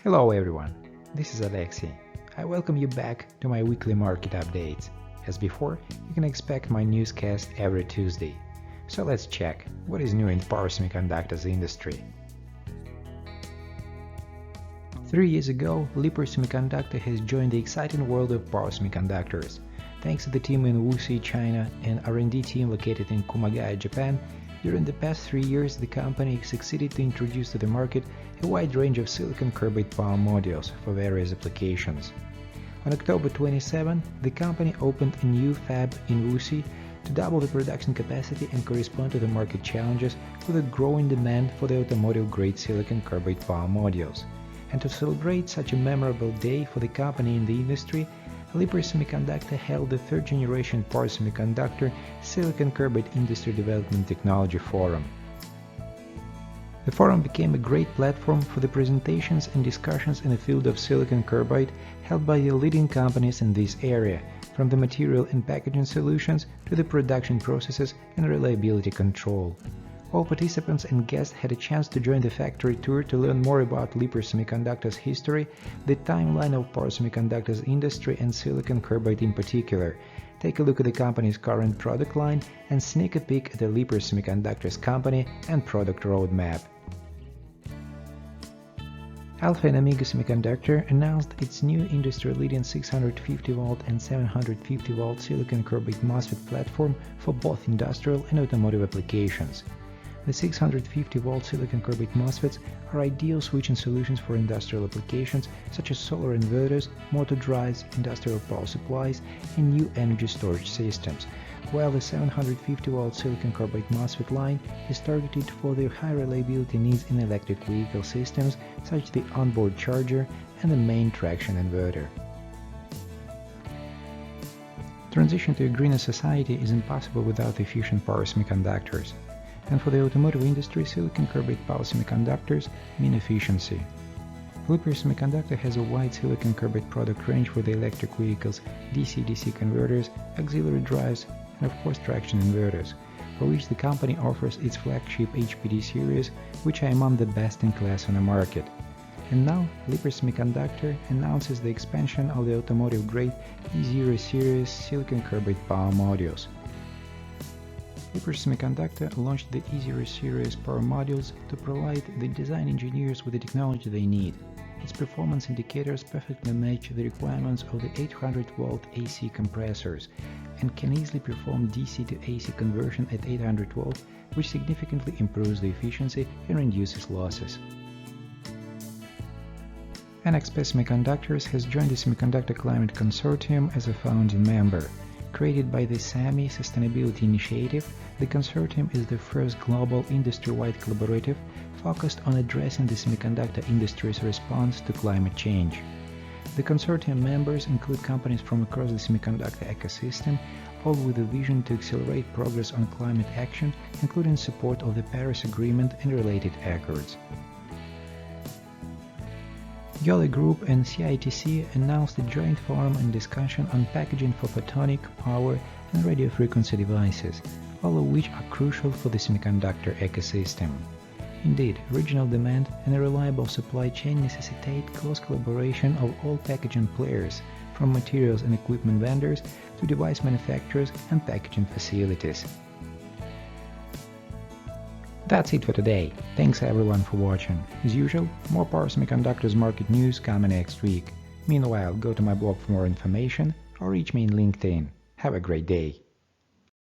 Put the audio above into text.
Hello everyone, this is Alexey. I welcome you back to my weekly market updates. As before, you can expect my newscast every Tuesday. So let's check what is new in power semiconductors industry. 3 years ago, Libra Semiconductor has joined the exciting world of power semiconductors. Thanks to the team in Wuxi, China and R&D team located in Kumagaya, Japan, during the past 3 years the company succeeded to introduce to the market a wide range of silicon carbide power modules for various applications. On October 27, the company opened a new fab in Wuxi to double the production capacity and correspond to the market challenges with a growing demand for the automotive-grade silicon carbide power modules. And to celebrate such a memorable day for the company in the industry, Libra Semiconductor held the third-generation power semiconductor Silicon Carbide Industry Development Technology Forum. The forum became a great platform for the presentations and discussions in the field of silicon carbide held by the leading companies in this area, from the material and packaging solutions to the production processes and reliability control. All participants and guests had a chance to join the factory tour to learn more about Libra Semiconductor's history, the timeline of power semiconductors industry and silicon carbide in particular, take a look at the company's current product line, and sneak a peek at the Libra Semiconductor's company and product roadmap. Alpha and Omega Semiconductor announced its new industry-leading 650V and 750V silicon carbide MOSFET platform for both industrial and automotive applications. The 650V silicon carbide MOSFETs are ideal switching solutions for industrial applications such as solar inverters, motor drives, industrial power supplies, and new energy storage systems, while the 750V silicon carbide MOSFET line is targeted for the high reliability needs in electric vehicle systems such as the onboard charger and the main traction inverter. Transition to a greener society is impossible without efficient power semiconductors. And for the automotive industry, silicon carbide power semiconductors mean efficiency. Libra Semiconductor has a wide silicon carbide product range for the electric vehicles, DC-DC converters, auxiliary drives, and of course traction inverters, for which the company offers its flagship HPD series, which are among the best in class on the market. And now, Libra Semiconductor announces the expansion of the automotive-grade E0 series silicon carbide power modules. Libra Semiconductor launched the E0 series power modules to provide the design engineers with the technology they need. Its performance indicators perfectly match the requirements of the 800V AC compressors and can easily perform DC to AC conversion at 800V, which significantly improves the efficiency and reduces losses. NXP Semiconductors has joined the Semiconductor Climate Consortium as a founding member. Created by the SAMI Sustainability Initiative, the consortium is the first global industry-wide collaborative focused on addressing the semiconductor industry's response to climate change. The consortium members include companies from across the semiconductor ecosystem, all with a vision to accelerate progress on climate action, including support of the Paris Agreement and related accords. Yole Group and CITC announced a joint forum and discussion on packaging for photonic, power, and radio frequency devices, all of which are crucial for the semiconductor ecosystem. Indeed, regional demand and a reliable supply chain necessitate close collaboration of all packaging players, from materials and equipment vendors to device manufacturers and packaging facilities. That's it for today. Thanks everyone for watching. As usual, more power semiconductors market news coming next week. Meanwhile, go to my blog for more information or reach me in LinkedIn. Have a great day.